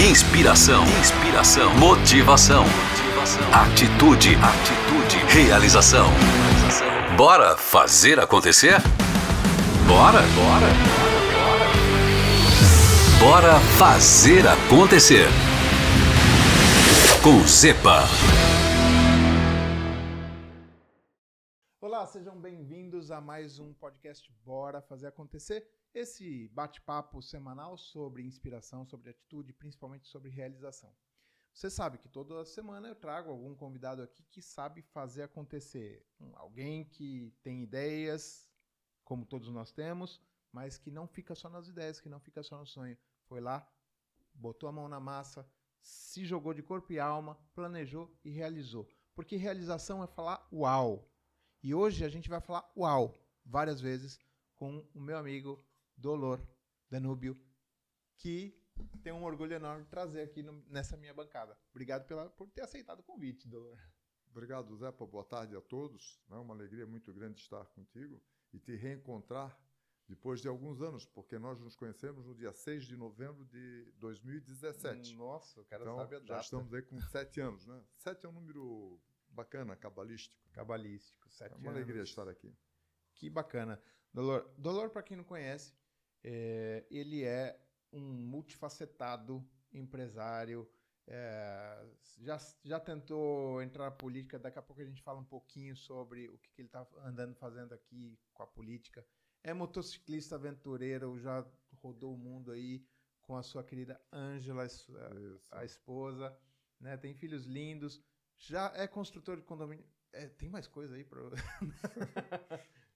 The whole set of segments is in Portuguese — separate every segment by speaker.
Speaker 1: Inspiração, motivação, atitude, realização. Bora fazer acontecer? Bora fazer acontecer. Com Zepa.
Speaker 2: Olá, sejam bem-vindos a mais um podcast Bora Fazer Acontecer. Esse bate-papo semanal sobre inspiração, sobre atitude, principalmente sobre realização. Você sabe que toda semana eu trago algum convidado aqui que sabe fazer acontecer. Alguém que tem ideias, como todos nós temos, mas que não fica só nas ideias, que não fica só no sonho. Foi lá, botou a mão na massa, se jogou de corpo e alma, planejou e realizou. Porque realização é falar uau. E hoje a gente vai falar uau várias vezes com o meu amigo Dolor Danúbio, que tem um orgulho enorme de trazer aqui nessa minha bancada. Obrigado por ter aceitado o convite, Dolor.
Speaker 3: Obrigado, Zepa. Boa tarde a todos. É uma alegria muito grande estar contigo e te reencontrar depois de alguns anos, porque nós nos conhecemos no dia 6 de novembro de 2017.
Speaker 2: Nossa, o cara
Speaker 3: então,
Speaker 2: sabe a data.
Speaker 3: Já estamos aí com 7 anos, né? 7 é um número bacana, cabalístico.
Speaker 2: 7
Speaker 3: anos. É uma alegria estar aqui.
Speaker 2: Que bacana. Dolor, para quem não conhece, ele é um multifacetado empresário, já tentou entrar na política, daqui a pouco a gente fala um pouquinho sobre o que ele está fazendo aqui com a política. É motociclista aventureiro, já rodou o mundo aí com a sua querida Ângela, a esposa, né? Tem filhos lindos, já é construtor de condomínio. Tem mais coisa aí para...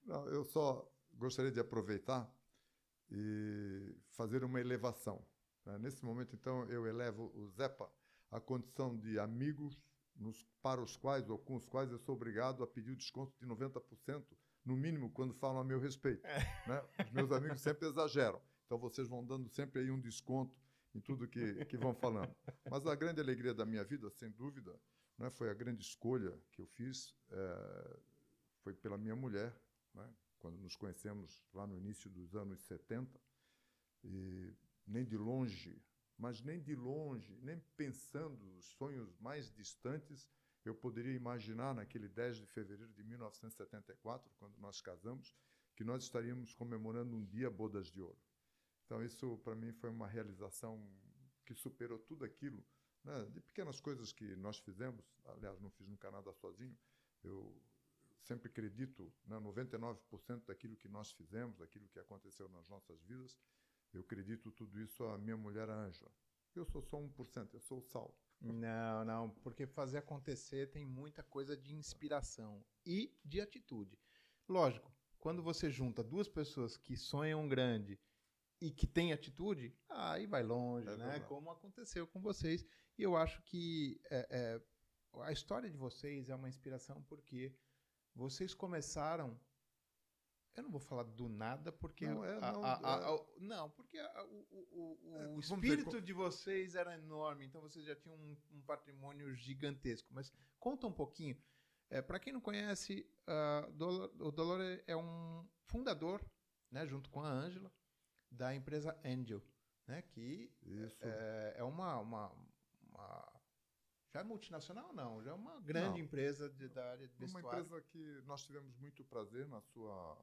Speaker 3: Não, eu só gostaria de aproveitar e fazer uma elevação. Né? Nesse momento, então, eu elevo o Zepa à condição de amigos para os quais ou com os quais eu sou obrigado a pedir o desconto de 90%, no mínimo, quando falam a meu respeito. Né? Os meus amigos sempre exageram. Então, vocês vão dando sempre aí um desconto em tudo que vão falando. Mas a grande alegria da minha vida, sem dúvida, né, foi a grande escolha que eu fiz, foi pela minha mulher, né, quando nos conhecemos lá no início dos anos 70, e nem de longe, nem pensando nos sonhos mais distantes, eu poderia imaginar naquele 10 de fevereiro de 1974, quando nós casamos, que nós estaríamos comemorando um dia bodas de ouro. Então isso para mim foi uma realização que superou tudo aquilo, né, de pequenas coisas que nós fizemos. Aliás, não fiz nunca nada sozinho. Eu sempre acredito, né, 99% daquilo que nós fizemos, daquilo que aconteceu nas nossas vidas, eu acredito tudo isso à minha mulher, a Ângela. Eu sou só 1%, eu sou o sal.
Speaker 2: Não, porque fazer acontecer tem muita coisa de inspiração e de atitude. Lógico, quando você junta duas pessoas que sonham grande e que têm atitude, aí vai longe, né?
Speaker 3: Verdade.
Speaker 2: Como aconteceu com vocês. E eu acho que a história de vocês é uma inspiração porque vocês começaram... Eu não vou falar do nada, porque... porque o espírito de vocês era enorme, então vocês já tinham um patrimônio gigantesco. Mas conta um pouquinho. Para quem não conhece, o Dolor é um fundador, né, junto com a Ângela, da empresa Angel, né, que é uma já é multinacional, não, já é uma grande empresa da área de vestuário.
Speaker 3: Uma empresa que nós tivemos muito prazer na sua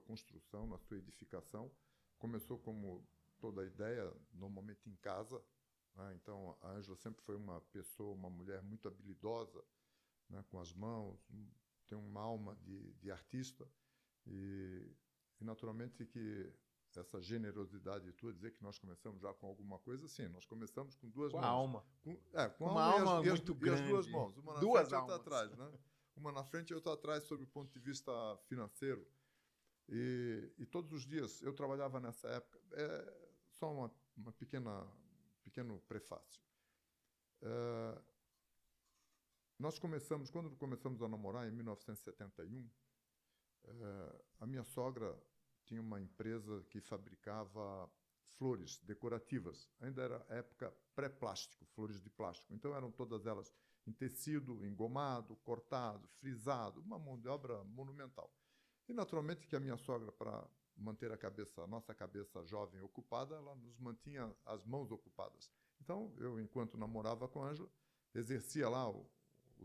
Speaker 3: construção, na sua edificação. Começou como toda a ideia, normalmente em casa, né? Então a Ângela sempre foi uma mulher muito habilidosa, né, com as mãos, tem uma alma de artista e naturalmente que essa generosidade tua, dizer que nós começamos já com alguma coisa, sim, nós começamos com duas mãos.
Speaker 2: Alma.
Speaker 3: Com
Speaker 2: uma alma muito grande.
Speaker 3: E as duas mãos, uma na frente e outra atrás, né? Uma na frente e outra atrás, sob o ponto de vista financeiro. E todos os dias eu trabalhava nessa época. Só uma pequeno prefácio. Quando começamos a namorar, em 1971, a minha sogra tinha uma empresa que fabricava flores decorativas. Ainda era época pré-plástico, flores de plástico. Então eram todas elas em tecido, engomado, cortado, frisado, uma mão de obra monumental. E naturalmente que a minha sogra, para manter a nossa cabeça jovem ocupada, ela nos mantinha as mãos ocupadas. Então, eu, enquanto namorava com a Ângela, exercia lá o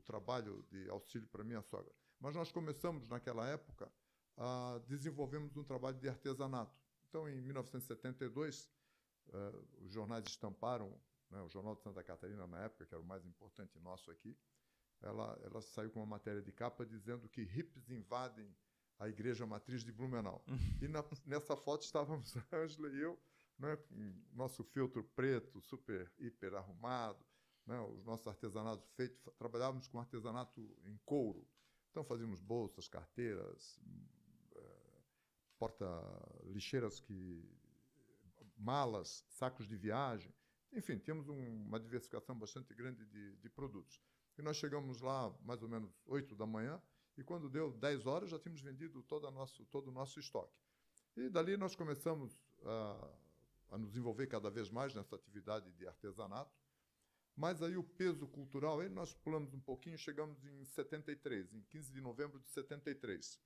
Speaker 3: trabalho de auxílio para minha sogra. Mas nós começamos, naquela época, a desenvolvermos um trabalho de artesanato. Então, em 1972, os jornais estamparam, né, o Jornal de Santa Catarina, na época, que era o mais importante nosso aqui, ela saiu com uma matéria de capa dizendo que hippies invadem a igreja matriz de Blumenau. E nessa foto estávamos a Ângela e eu, né, com nosso filtro preto, super, hiper arrumado, né, os nossos artesanatos feitos, trabalhávamos com artesanato em couro. Então fazíamos bolsas, carteiras, porta-lixeiras, malas, sacos de viagem. Enfim, tínhamos uma diversificação bastante grande de produtos. E nós chegamos lá mais ou menos 8 da manhã, e quando deu 10 horas já tínhamos vendido todo o nosso estoque. E dali nós começamos a nos envolver cada vez mais nessa atividade de artesanato. Mas aí o peso cultural, aí nós pulamos um pouquinho, chegamos em 73, em 15 de novembro de 73,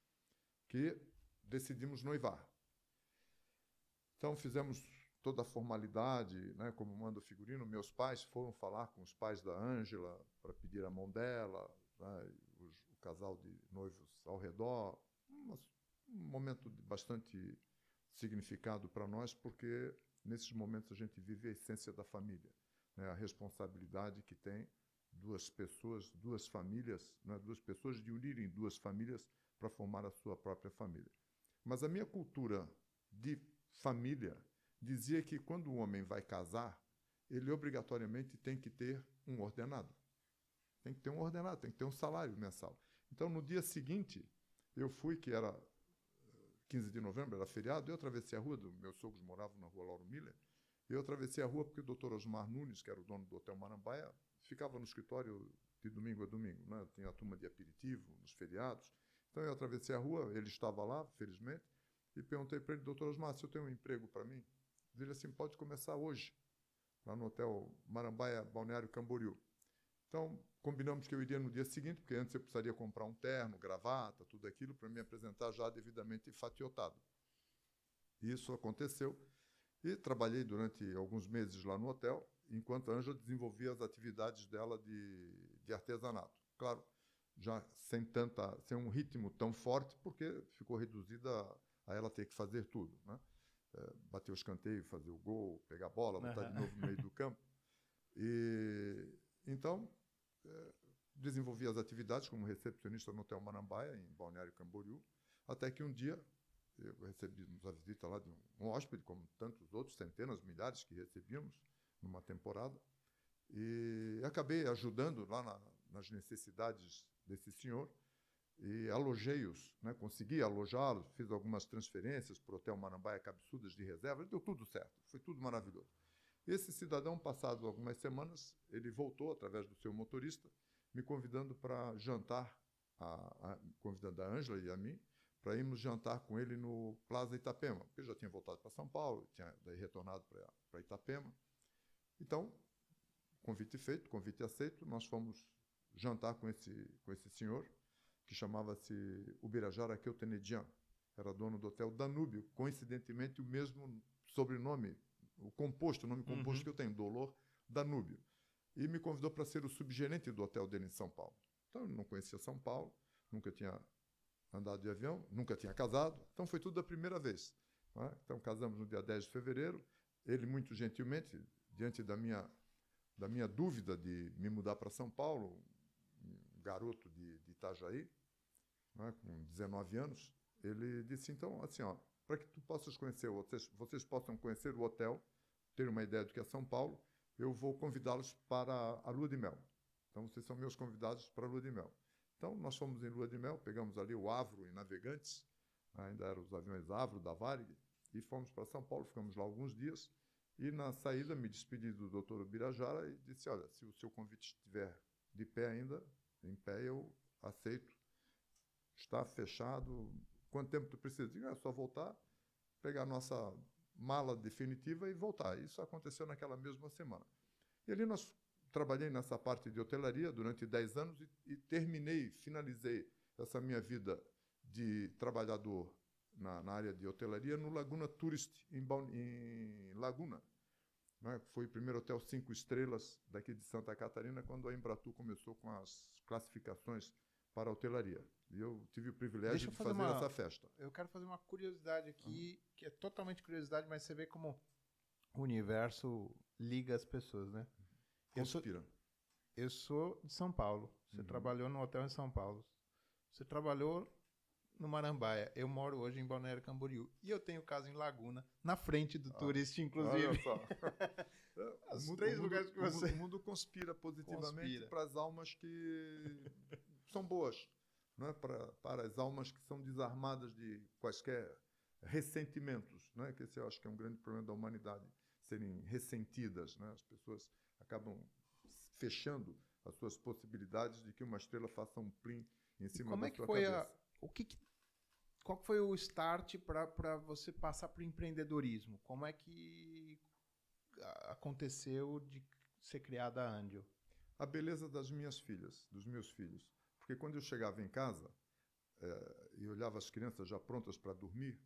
Speaker 3: que decidimos noivar. Então fizemos toda a formalidade, né, como manda o figurino. Meus pais foram falar com os pais da Ângela para pedir a mão dela, né, o casal de noivos ao redor. Um momento bastante significado para nós, porque nesses momentos a gente vive a essência da família, né, a responsabilidade que tem duas pessoas, duas famílias, né, duas pessoas de unirem duas famílias para formar a sua própria família. Mas a minha cultura de família dizia que quando o homem vai casar, ele obrigatoriamente tem que ter um ordenado. Tem que ter um ordenado, tem que ter um salário mensal. Então, no dia seguinte, eu fui, que era 15 de novembro, era feriado, eu atravessei a rua, meus sogros moravam na rua Lauro Miller, eu atravessei a rua porque o doutor Osmar Nunes, que era o dono do Hotel Marambaia, ficava no escritório de domingo a domingo, né? Tinha a turma de aperitivo, nos feriados. Então, eu atravessei a rua, ele estava lá, felizmente, e perguntei para ele: doutor Osmar, se eu tenho um emprego para mim? Ele disse assim: pode começar hoje, lá no Hotel Marambaia, Balneário Camboriú. Então, combinamos que eu iria no dia seguinte, porque antes eu precisaria comprar um terno, gravata, tudo aquilo, para me apresentar já devidamente fatiotado. Isso aconteceu, e trabalhei durante alguns meses lá no hotel, enquanto a Ângela desenvolvia as atividades dela de artesanato. Claro, já sem um ritmo tão forte, porque ficou reduzida a ela ter que fazer tudo, né? Bater o escanteio, fazer o gol, pegar a bola, botar de novo no meio do campo. E então desenvolvi as atividades como recepcionista no Hotel Marambaia, em Balneário Camboriú, até que um dia recebemos a visita lá de um hóspede, como tantos outros, centenas, milhares que recebíamos numa temporada, e acabei ajudando lá nas necessidades desse senhor, e alojei-os, né? Consegui alojá-los, fiz algumas transferências para o Hotel Marambaia, cabeçudas de reserva, deu tudo certo, foi tudo maravilhoso. Esse cidadão, passado algumas semanas, ele voltou, através do seu motorista, me convidando para jantar, convidando a Ângela e a mim, para irmos jantar com ele no Plaza Itapema, porque eu já tinha voltado para São Paulo, tinha daí retornado para Itapema. Então, convite feito, convite aceito, nós fomos jantar com esse senhor, que chamava-se Ubirajara Keutenedian, era dono do Hotel Danúbio, coincidentemente o mesmo sobrenome, o nome composto que eu tenho, Dolor Danúbio. E me convidou para ser o subgerente do hotel dele em São Paulo. Então, eu não conhecia São Paulo, nunca tinha andado de avião, nunca tinha casado, então foi tudo da primeira vez, né? Então, casamos no dia 10 de fevereiro, ele muito gentilmente, diante da minha dúvida de me mudar para São Paulo, um garoto de Itajaí, né, com 19 anos, ele disse: então, assim, ó, para que tu possas conhecer, vocês possam conhecer o hotel, ter uma ideia do que é São Paulo, eu vou convidá-los para a lua de mel. Então, vocês são meus convidados para a lua de mel. Então, nós fomos em lua de mel, pegamos ali o Avro em Navegantes, ainda eram os aviões Avro da Varig, e fomos para São Paulo, ficamos lá alguns dias, e na saída me despedi do doutor Ubirajara e disse: olha, se o seu convite estiver de pé ainda, em pé eu aceito, está fechado, quanto tempo tu precisa? Digo: é só voltar, pegar a nossa mala definitiva e voltar. Isso aconteceu naquela mesma semana. E ali trabalhei nessa parte de hotelaria durante 10 anos e finalizei essa minha vida de trabalhador na área de hotelaria no Laguna Tourist, em Laguna. né? Foi o primeiro hotel 5 estrelas daqui de Santa Catarina, quando a Embratur começou com as classificações para a hotelaria. E eu tive o privilégio de fazer essa festa.
Speaker 2: Eu quero fazer uma curiosidade aqui, que é totalmente curiosidade, mas você vê como o universo liga as pessoas, né?
Speaker 3: Conspira.
Speaker 2: Eu sou de São Paulo. Você trabalhou no hotel em São Paulo. Você trabalhou no Marambaia. Eu moro hoje em Balneário Camboriú. E eu tenho casa em Laguna, na frente do Turist, inclusive.
Speaker 3: Olha só.
Speaker 2: Os três lugares que você...
Speaker 3: O mundo conspira positivamente para as almas que são boas, não é? Para as almas que são desarmadas de quaisquer ressentimentos, não é? Que esse eu acho que é um grande problema da humanidade, serem ressentidas, né? As pessoas acabam fechando as suas possibilidades de que uma estrela faça um plim em cima da sua cabeça.
Speaker 2: Qual foi o start para você passar para o empreendedorismo? Como é que aconteceu de ser criada a Angel?
Speaker 3: A beleza das minhas filhas, dos meus filhos. Porque quando eu chegava em casa e olhava as crianças já prontas para dormir,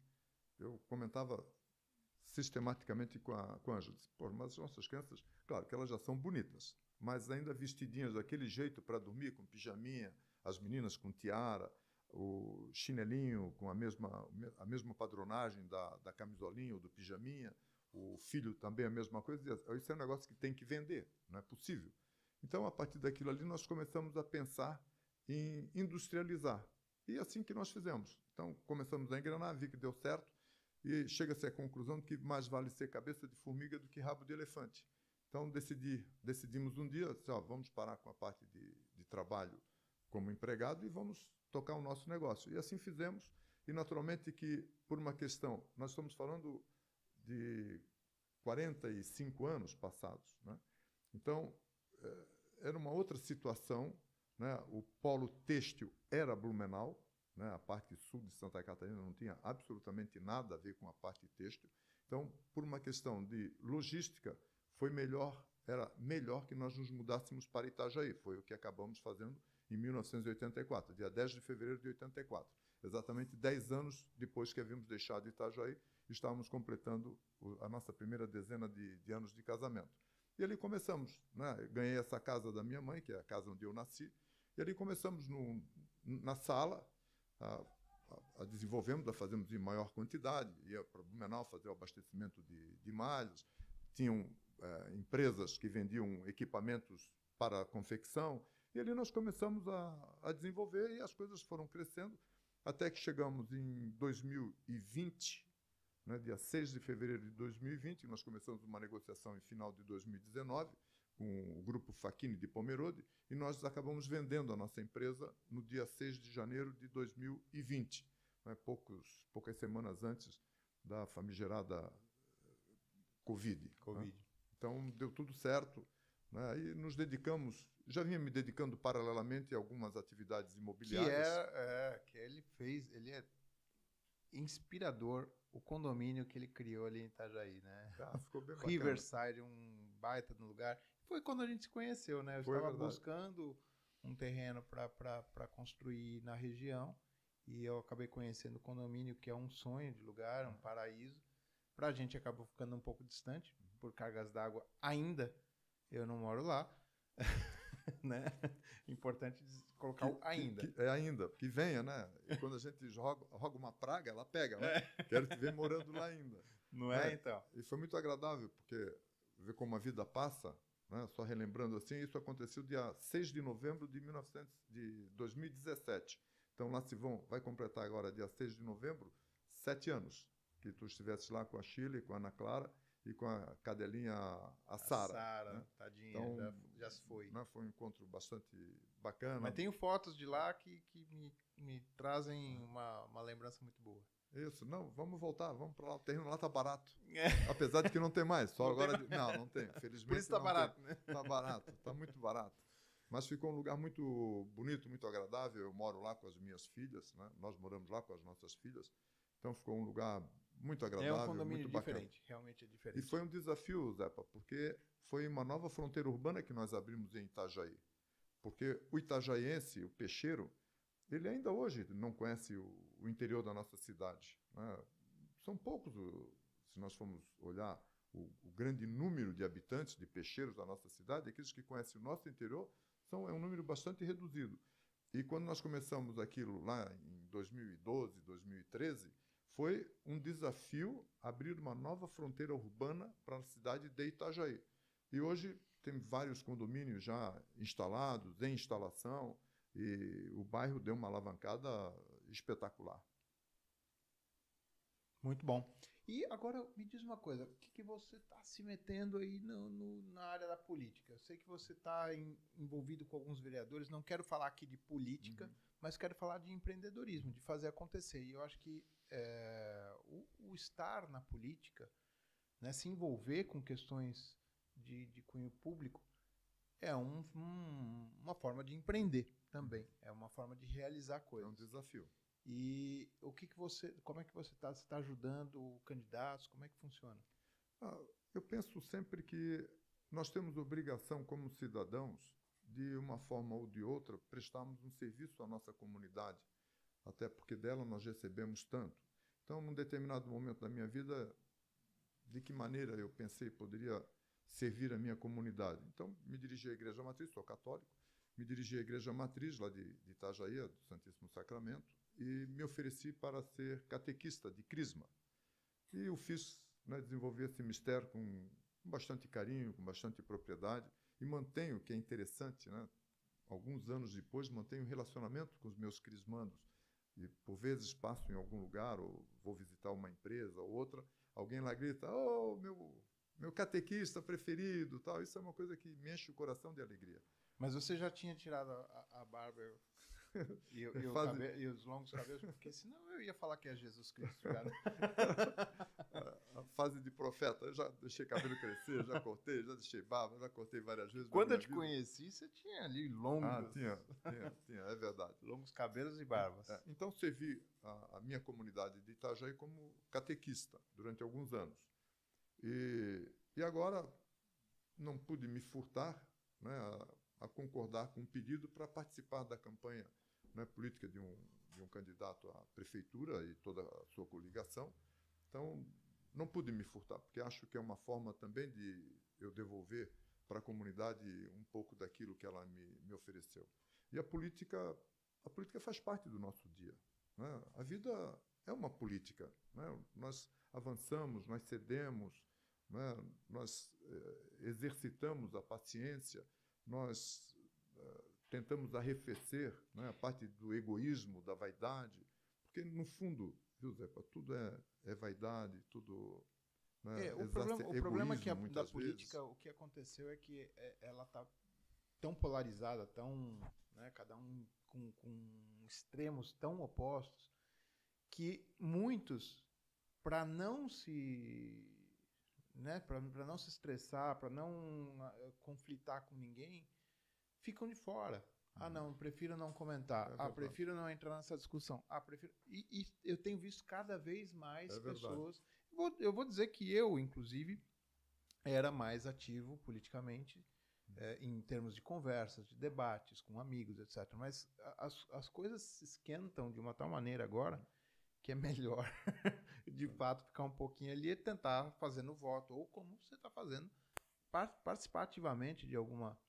Speaker 3: eu comentava sistematicamente com a Angel. Pô, mas as nossas crianças, claro que elas já são bonitas, mas ainda vestidinhas daquele jeito para dormir, com pijaminha, as meninas com tiara, o chinelinho com a mesma padronagem da camisolinha ou do pijaminha, o filho também a mesma coisa. Isso é um negócio que tem que vender, não é possível. Então, a partir daquilo ali, nós começamos a pensar em industrializar. E assim que nós fizemos. Então, começamos a engrenar, vi que deu certo, e chega-se à conclusão de que mais vale ser cabeça de formiga do que rabo de elefante. Então, decidimos um dia, vamos parar com a parte de trabalho como empregado e vamos tocar o nosso negócio. E assim fizemos, e naturalmente que, por uma questão, nós estamos falando de 45 anos passados, né? Então, era uma outra situação, né? O polo têxtil era Blumenau, né? A parte sul de Santa Catarina não tinha absolutamente nada a ver com a parte têxtil. Então, por uma questão de logística, era melhor que nós nos mudássemos para Itajaí. Foi o que acabamos fazendo em 1984, dia 10 de fevereiro de 84. Exatamente 10 anos depois que havíamos deixado Itajaí, estávamos completando a nossa primeira dezena de anos de casamento. E ali começamos, né? Ganhei essa casa da minha mãe, que é a casa onde eu nasci, e ali começamos na sala a desenvolvermos, a fazermos em maior quantidade, ia para Blumenau fazer o abastecimento de malhas, tinham empresas que vendiam equipamentos para a confecção, e ali nós começamos a desenvolver e as coisas foram crescendo, até que chegamos em 2020, né, dia 6 de fevereiro de 2020, nós começamos uma negociação em final de 2019 com o grupo Facchini de Pomerode, e nós acabamos vendendo a nossa empresa no dia 6 de janeiro de 2020, né, poucas semanas antes da famigerada Covid. Né? Então, deu tudo certo, né, e nos dedicamos, já vinha me dedicando paralelamente a algumas atividades imobiliárias.
Speaker 2: Que ele é inspirador, o condomínio que ele criou ali em Itajaí, né?
Speaker 3: Ficou bem bacana.
Speaker 2: Riverside, um baita no lugar. Foi quando a gente se conheceu, né? Eu estava buscando um terreno para construir na região e eu acabei conhecendo o condomínio, que é um sonho de lugar, um paraíso. Pra gente acabou ficando um pouco distante, por cargas d'água ainda. Eu não moro lá. Né? Importante colocar o ainda.
Speaker 3: Ainda, que venha, né? E quando a gente roga uma praga, ela pega, né? Quero te ver morando lá ainda.
Speaker 2: Não é, então?
Speaker 3: E foi muito agradável, porque ver como a vida passa, né? Só relembrando assim, isso aconteceu dia 6 de novembro de 2017. Então lá vai completar agora, dia 6 de novembro, 7 anos que tu estivesse lá com a Shirley, com a Ana Clara e com a cadelinha, a Sara.
Speaker 2: Sara,
Speaker 3: né?
Speaker 2: Tadinha,
Speaker 3: então,
Speaker 2: já se foi.
Speaker 3: Né, foi um encontro bastante bacana.
Speaker 2: Mas tenho fotos de lá que me trazem uma lembrança muito boa.
Speaker 3: Isso, não, vamos voltar, vamos para lá, o terreno lá tá barato. Apesar de que não tem mais, só agora... Não tem, felizmente.
Speaker 2: Por isso tá barato, né?
Speaker 3: Tá barato, tá muito barato. Mas ficou um lugar muito bonito, muito agradável. Eu moro lá com as minhas filhas, né? Nós moramos lá com as nossas filhas. Então ficou um lugar muito agradável,
Speaker 2: é um condomínio
Speaker 3: muito bacana.
Speaker 2: Diferente, realmente é diferente.
Speaker 3: E foi um desafio, Zepa, porque foi uma nova fronteira urbana que nós abrimos em Itajaí. Porque o itajaiense, o peixeiro, ele ainda hoje não conhece o interior da nossa cidade, né? São poucos, se nós formos olhar o grande número de habitantes, de peixeiros da nossa cidade, aqueles que conhecem o nosso interior, é um número bastante reduzido. E quando nós começamos aquilo lá em 2012, 2013, foi um desafio abrir uma nova fronteira urbana para a cidade de Itajaí. E hoje tem vários condomínios já instalados, em instalação, e o bairro deu uma alavancada espetacular.
Speaker 2: Muito bom. E agora me diz uma coisa, o que você está se metendo aí na área da política? Eu sei que você está envolvido com alguns vereadores, não quero falar aqui de política, mas quero falar de empreendedorismo, de fazer acontecer. E eu acho que o estar na política, né, se envolver com questões de cunho público, é uma forma de empreender também, é uma forma de realizar coisas.
Speaker 3: É um desafio.
Speaker 2: E como é que você está? Você está ajudando candidatos? Como é que funciona?
Speaker 3: Eu penso sempre que nós temos obrigação, como cidadãos, de uma forma ou de outra, prestarmos um serviço à nossa comunidade, até porque dela nós recebemos tanto. Então, num determinado momento da minha vida, de que maneira eu pensei poderia servir a minha comunidade? Então, me dirigi à Igreja Matriz, sou católico, me dirigi à Igreja Matriz, lá de Itajaí, do Santíssimo Sacramento, e me ofereci para ser catequista de Crisma. E eu fiz, né, desenvolvi esse mistério com bastante carinho, com bastante propriedade, e mantenho, que é interessante, né, alguns anos depois, mantenho um relacionamento com os meus crismandos. E, por vezes, passo em algum lugar, ou vou visitar uma empresa ou outra, alguém lá grita, oh, meu catequista preferido, tal. Isso é uma coisa que me enche o coração de alegria.
Speaker 2: Mas você já tinha tirado a barba e os longos cabelos, porque senão eu ia falar que é Jesus Cristo. Cara.
Speaker 3: A fase de profeta, eu já deixei cabelo crescer, já cortei, já deixei barba, já cortei várias vezes.
Speaker 2: Quando eu te conheci, você tinha ali longos.
Speaker 3: Tinha, é verdade.
Speaker 2: Longos cabelos e barbas.
Speaker 3: Então, servi a minha comunidade de Itajaí como catequista durante alguns anos. E agora não pude me furtar, né, a concordar com um pedido para participar da campanha, né, política de um candidato à prefeitura e toda a sua coligação. Então, não pude me furtar, porque acho que é uma forma também de eu devolver para a comunidade um pouco daquilo que ela me ofereceu. E a política faz parte do nosso dia, né? A vida é uma política, né? Nós avançamos, nós cedemos, né? Nós exercitamos a paciência, nós tentamos arrefecer, né, a parte do egoísmo, da vaidade, porque, no fundo, viu, Zepa, tudo é vaidade, tudo... Né,
Speaker 2: o problema é que da política, o que aconteceu é que ela está tão polarizada, né, cada um com extremos tão opostos, que muitos, para não se... Né, para não se estressar, para não conflitar com ninguém, ficam de fora. Não, prefiro não comentar. Prefiro não entrar nessa discussão. Prefiro... E eu tenho visto cada vez mais pessoas... Eu vou dizer que eu, inclusive, era mais ativo politicamente, em termos de conversas, de debates com amigos, etc. Mas as coisas se esquentam de uma tal maneira agora que é melhor, de fato, ficar um pouquinho ali e tentar fazer no voto, ou como você está fazendo, participar ativamente de alguma...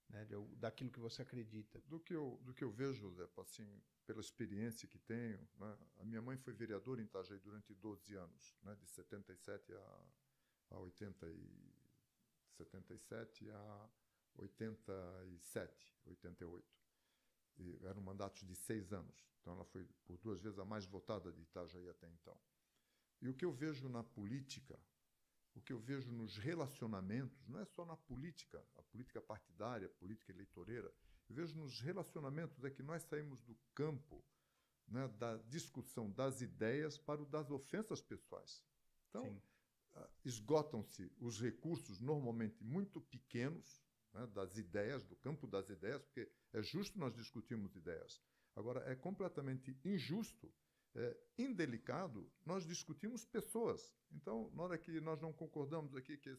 Speaker 2: Né, daquilo que você acredita.
Speaker 3: Do que eu vejo, Zé, assim, pela experiência que tenho, né, a minha mãe foi vereadora em Itajaí durante 12 anos, né, de 77 a 87, 88. E eram mandatos de 6 anos. Então, ela foi, por 2 vezes, a mais votada de Itajaí até então. E o que eu vejo na política, o que eu vejo nos relacionamentos, não é só na política, a política partidária, a política eleitoreira, eu vejo nos relacionamentos é que nós saímos do campo, né, da discussão das ideias para o das ofensas pessoais. Então, esgotam-se os recursos normalmente muito pequenos, né, das ideias, do campo das ideias, porque é justo nós discutirmos ideias. Agora, é completamente injusto, indelicado, nós discutimos pessoas. Então, na hora que nós não concordamos aqui que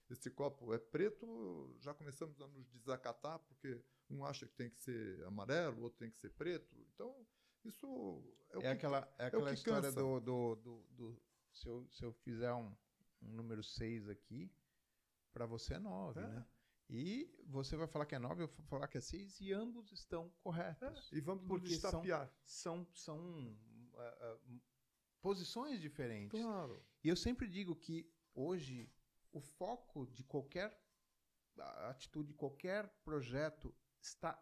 Speaker 3: esse copo é preto, já começamos a nos desacatar, porque um acha que tem que ser amarelo, o outro tem que ser preto. Então, isso
Speaker 2: aquela história do se eu fizer número 6 aqui, para você é 9, né? E você vai falar que é 9, eu vou falar que é 6, e ambos estão corretos.
Speaker 3: E vamos nos
Speaker 2: porque
Speaker 3: estapear.
Speaker 2: São posições diferentes.
Speaker 3: Claro.
Speaker 2: E eu sempre digo que hoje o foco de qualquer atitude, qualquer projeto está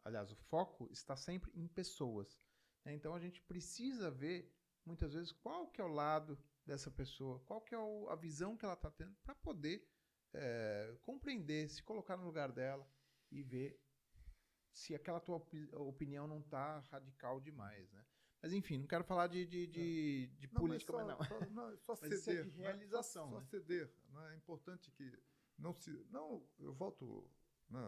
Speaker 2: aliás, o foco está sempre em pessoas. Né? Então a gente precisa ver muitas vezes qual que é o lado dessa pessoa, qual que é a visão que ela está tendo para poder compreender, se colocar no lugar dela e ver se aquela tua opinião não está radical demais, né? Mas enfim, não quero falar de política, mas não.
Speaker 3: Só
Speaker 2: Mas isso é
Speaker 3: ceder.
Speaker 2: de realização,
Speaker 3: Só
Speaker 2: né?
Speaker 3: ceder. É importante que não, eu volto, né,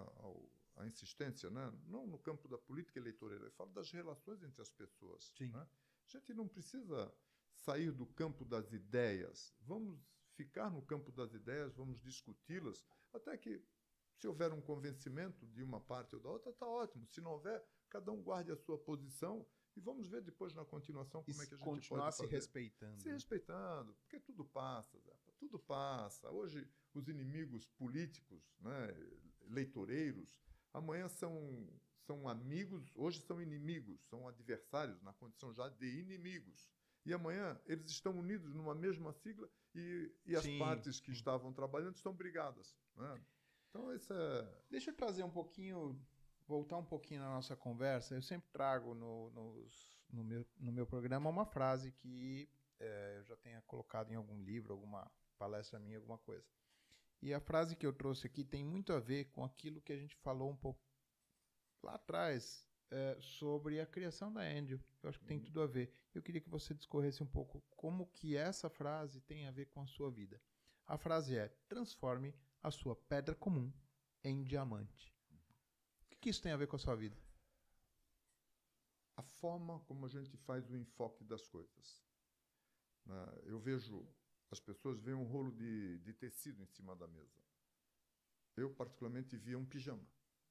Speaker 3: à insistência, né? Não no campo da política eleitoral, eu falo das relações entre as pessoas.
Speaker 2: Sim.
Speaker 3: Né? A gente não precisa sair do campo das ideias. Vamos ficar no campo das ideias, vamos discuti-las, até que, se houver um convencimento de uma parte ou da outra, está ótimo. Se não houver, cada um guarde a sua posição e vamos ver depois, na continuação, como é que a gente pode fazer.
Speaker 2: Continuar se respeitando.
Speaker 3: Se respeitando, porque tudo passa, Zé, tudo passa. Hoje, os inimigos políticos, né, eleitoreiros, amanhã são amigos, hoje são inimigos, são adversários, na condição já de inimigos. E amanhã eles estão unidos numa mesma sigla e as partes que estavam trabalhando estão brigadas. Né? Então, isso é...
Speaker 2: Deixa eu trazer voltar um pouquinho na nossa conversa. Eu sempre trago no meu programa uma frase que eu já tenha colocado em algum livro, alguma palestra minha, alguma coisa. E a frase que eu trouxe aqui tem muito a ver com aquilo que a gente falou um pouco lá atrás, sobre a criação da Angel. Eu acho que tem tudo a ver. Eu queria que você discorresse um pouco como que essa frase tem a ver com a sua vida. A frase é: transforme a sua pedra comum em diamante. O que isso tem a ver com a sua vida?
Speaker 3: A forma como a gente faz o enfoque das coisas. Eu vejo, as pessoas veem um rolo de tecido em cima da mesa. Eu, particularmente, via um pijama,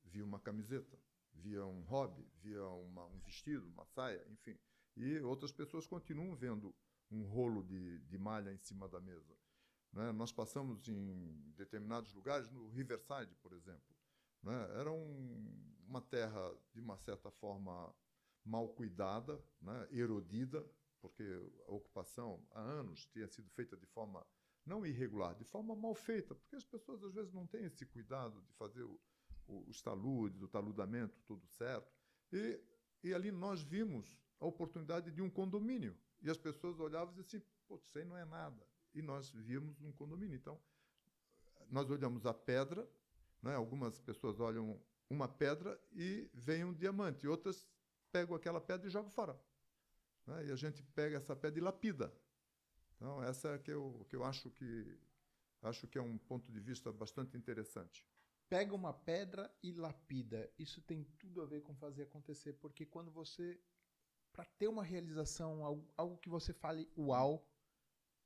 Speaker 3: via uma camiseta, via um hobby, via um vestido, uma saia, enfim. E outras pessoas continuam vendo um rolo de malha em cima da mesa. Né? Nós passamos em determinados lugares, no Riverside, por exemplo. Né? Era uma terra, de uma certa forma, mal cuidada, né? Erodida, porque a ocupação, há anos, tinha sido feita de forma não irregular, de forma mal feita, porque as pessoas, às vezes, não têm esse cuidado de fazer os taludes, o taludamento, tudo certo. E ali nós vimos a oportunidade de um condomínio. E as pessoas olhavam e diziam assim, putz, isso aí não é nada. E nós víamos um condomínio. Então, nós olhamos a pedra, né? Algumas pessoas olham uma pedra e veem um diamante. Outras pegam aquela pedra e jogam fora. Né? E a gente pega essa pedra e lapida. Então, essa é que eu acho que é um ponto de vista bastante interessante.
Speaker 2: Pega uma pedra e lapida. Isso tem tudo a ver com fazer acontecer, porque quando você, para ter uma realização, algo que você fale uau,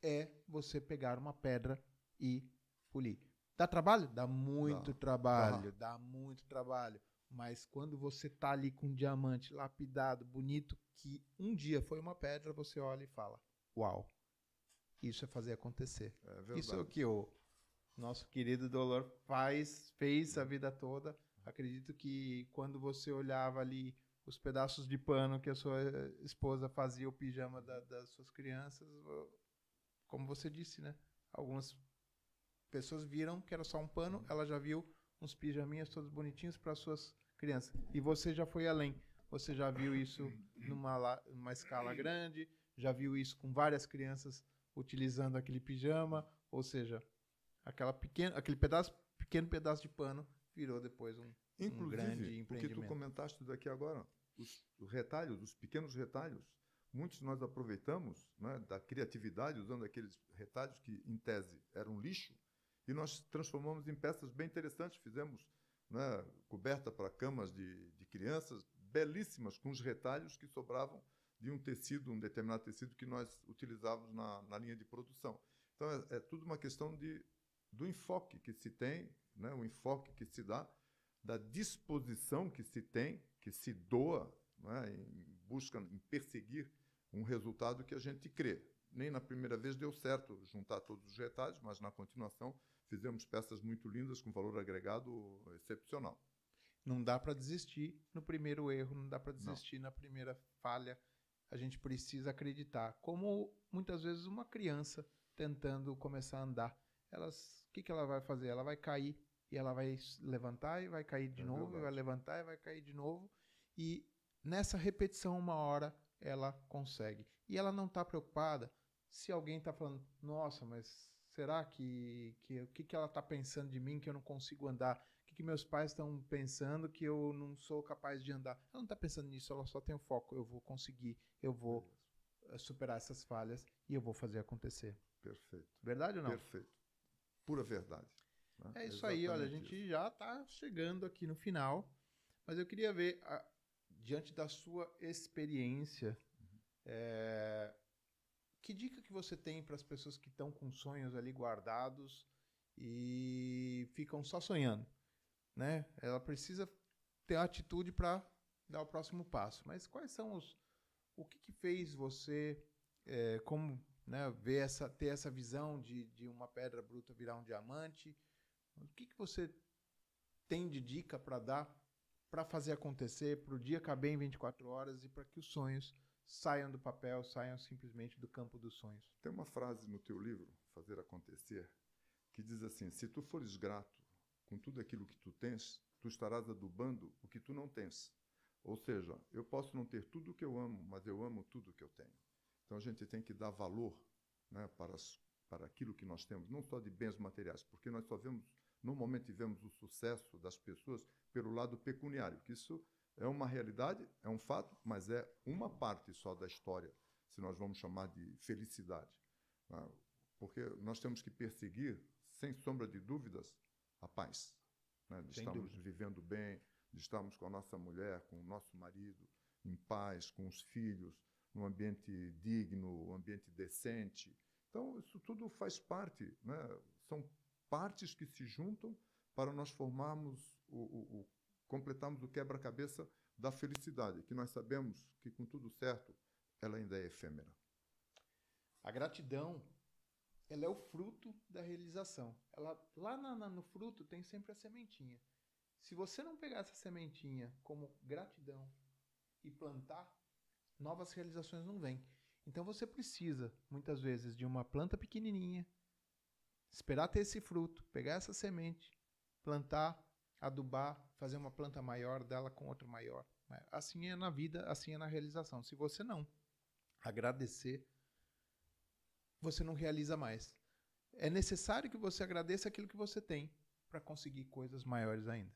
Speaker 2: é você pegar uma pedra e polir. Dá trabalho? Dá muito trabalho, dá muito trabalho. Mas quando você tá ali com um diamante lapidado, bonito, que um dia foi uma pedra, você olha e fala, uau, isso é fazer acontecer.
Speaker 3: É verdade.
Speaker 2: Isso é o que o nosso querido Dolor fez a vida toda. Acredito que quando você olhava ali os pedaços de pano que a sua esposa fazia o pijama das suas crianças, como você disse, né? Algumas pessoas viram que era só um pano, ela já viu uns pijaminhas todos bonitinhos para suas crianças. E você já foi além. Você já viu isso numa escala grande, já viu isso com várias crianças utilizando aquele pijama, ou seja, aquele pequeno pedaço de pano virou depois um grande empreendimento.
Speaker 3: Porque tu comentaste daqui agora, os retalhos, os pequenos retalhos, muitos nós aproveitamos, né, da criatividade, usando aqueles retalhos que, em tese, eram lixo, e nós transformamos em peças bem interessantes. Fizemos, né, coberta para camas de crianças, belíssimas, com os retalhos que sobravam de um determinado tecido que nós utilizávamos na linha de produção. Então, é tudo uma questão do enfoque que se tem, né, o enfoque que se dá, da disposição que se tem, que se doa, né, em perseguir um resultado que a gente crê. nem na primeira vez deu certo juntar todos os retalhos, mas na continuação fizemos peças muito lindas com valor agregado excepcional.
Speaker 2: Não dá para desistir no primeiro erro, não dá para desistir na primeira falha. A gente precisa acreditar. Como muitas vezes uma criança tentando começar a andar. O que ela vai fazer? Ela vai cair e ela vai levantar e vai cair de novo,
Speaker 3: verdade.
Speaker 2: e vai levantar e vai cair de novo. E nessa repetição, uma hora, ela consegue. E ela não está preocupada se alguém está falando, nossa, mas será que o que ela está pensando de mim que eu não consigo andar? O que meus pais estão pensando que eu não sou capaz de andar? Ela não está pensando nisso, ela só tem o foco. Eu vou conseguir, eu vou superar essas falhas e eu vou fazer acontecer.
Speaker 3: Perfeito.
Speaker 2: Verdade ou não?
Speaker 3: Perfeito. Pura verdade. Né?
Speaker 2: É isso aí, olha, a
Speaker 3: Exatamente
Speaker 2: gente
Speaker 3: isso.
Speaker 2: já está chegando aqui no final, mas eu queria ver, diante da sua experiência, que dica que você tem para as pessoas que estão com sonhos ali guardados e ficam só sonhando, né? Ela precisa ter a atitude para dar o próximo passo, mas quais são o que fez você, como, né, ter essa visão de uma pedra bruta virar um diamante? O que você tem de dica para dar para fazer acontecer, para o dia caber em 24 horas e para que os sonhos saiam do papel, saiam simplesmente do campo dos sonhos?
Speaker 3: Tem uma frase no teu livro, Fazer Acontecer, que diz assim: se tu fores grato com tudo aquilo que tu tens, tu estarás adubando o que tu não tens. Ou seja, eu posso não ter tudo o que eu amo, mas eu amo tudo o que eu tenho. Então a gente tem que dar valor, né, para aquilo que nós temos, não só de bens materiais, porque nós só normalmente vemos o sucesso das pessoas pelo lado pecuniário, que isso é uma realidade, é um fato, mas é uma parte só da história, se nós vamos chamar de felicidade. Né? Porque nós temos que perseguir, sem sombra de dúvidas, a paz. Né? De estarmos vivendo bem, de estarmos com a nossa mulher, com o nosso marido, em paz, com os filhos, num ambiente digno, um ambiente decente. Então, isso tudo faz parte, né? São partes que se juntam para nós formarmos, completarmos o quebra-cabeça da felicidade, que nós sabemos que, com tudo certo, ela ainda é efêmera.
Speaker 2: A gratidão, ela é o fruto da realização. Lá no fruto tem sempre a sementinha. Se você não pegar essa sementinha como gratidão e plantar, novas realizações não vêm. Então você precisa, muitas vezes, de uma planta pequenininha, esperar ter esse fruto, pegar essa semente, plantar, adubar, fazer uma planta maior, dela com outra maior. Assim é na vida, assim é na realização. Se você não agradecer, você não realiza mais. É necessário que você agradeça aquilo que você tem para conseguir coisas maiores ainda.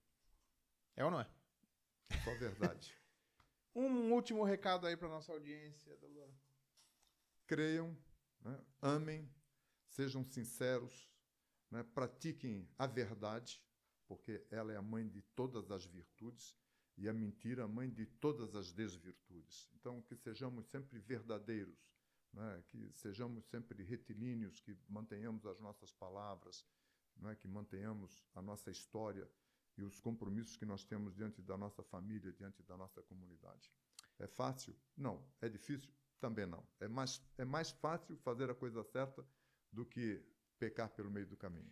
Speaker 2: É ou não é?
Speaker 3: Só verdade.
Speaker 2: Um último recado aí para nossa audiência, Dolor.
Speaker 3: Creiam, né? Amem, sejam sinceros, né? Pratiquem a verdade, porque ela é a mãe de todas as virtudes e a mentira a mãe de todas as desvirtudes. Então, que sejamos sempre verdadeiros, né? Que sejamos sempre retilíneos, que mantenhamos as nossas palavras, né? Que mantenhamos a nossa história e os compromissos que nós temos diante da nossa família, diante da nossa comunidade. É fácil? Não. É difícil? Também não. É mais fácil fazer a coisa certa do que pecar pelo meio do caminho.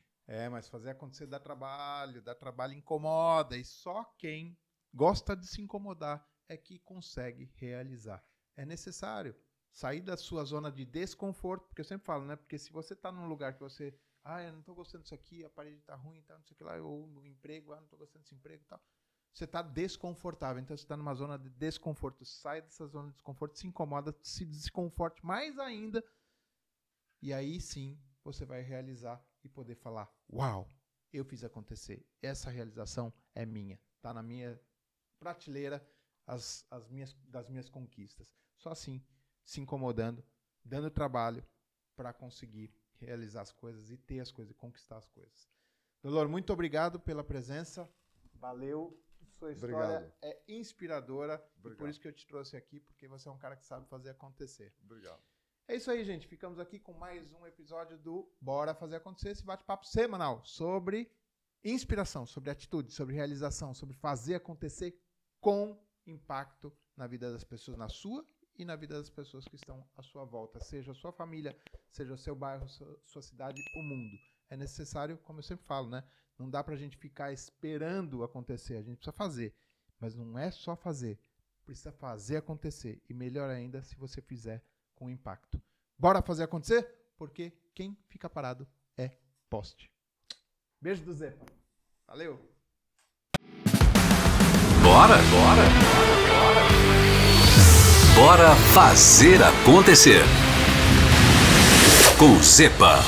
Speaker 2: Mas fazer acontecer dá trabalho incomoda, e só quem gosta de se incomodar é que consegue realizar. É necessário sair da sua zona de desconforto, porque eu sempre falo, né? Porque se você está num lugar que você, eu não estou gostando disso aqui, a parede está ruim, tá, não sei o que lá, ou no emprego, não estou gostando desse emprego e tal. Você está desconfortável, então você está numa zona de desconforto. Sai dessa zona de desconforto, se incomoda, se desconforte mais ainda, e aí sim você vai realizar e poder falar: uau, eu fiz acontecer. Essa realização é minha, está na minha prateleira das minhas conquistas. Só assim, se incomodando, dando trabalho para conseguir realizar as coisas e ter as coisas e conquistar as coisas. Dolor, muito obrigado pela presença. Valeu. Sua história é inspiradora. E por isso que eu te trouxe aqui, porque você é um cara que sabe fazer acontecer.
Speaker 3: Obrigado.
Speaker 2: É isso aí, gente. Ficamos aqui com mais um episódio do Bora Fazer Acontecer, esse bate-papo semanal sobre inspiração, sobre atitude, sobre realização, sobre fazer acontecer com impacto na vida das pessoas, na sua e na vida das pessoas que estão à sua volta, seja a sua família, seja o seu bairro, sua cidade, o mundo. É necessário, como eu sempre falo, né? Não dá pra gente ficar esperando acontecer, a gente precisa fazer. Mas não é só fazer, precisa fazer acontecer. E melhor ainda se você fizer com impacto. Bora fazer acontecer? Porque quem fica parado é poste. Beijo do Zepa. Valeu!
Speaker 1: Bora fazer acontecer. Com Zepa.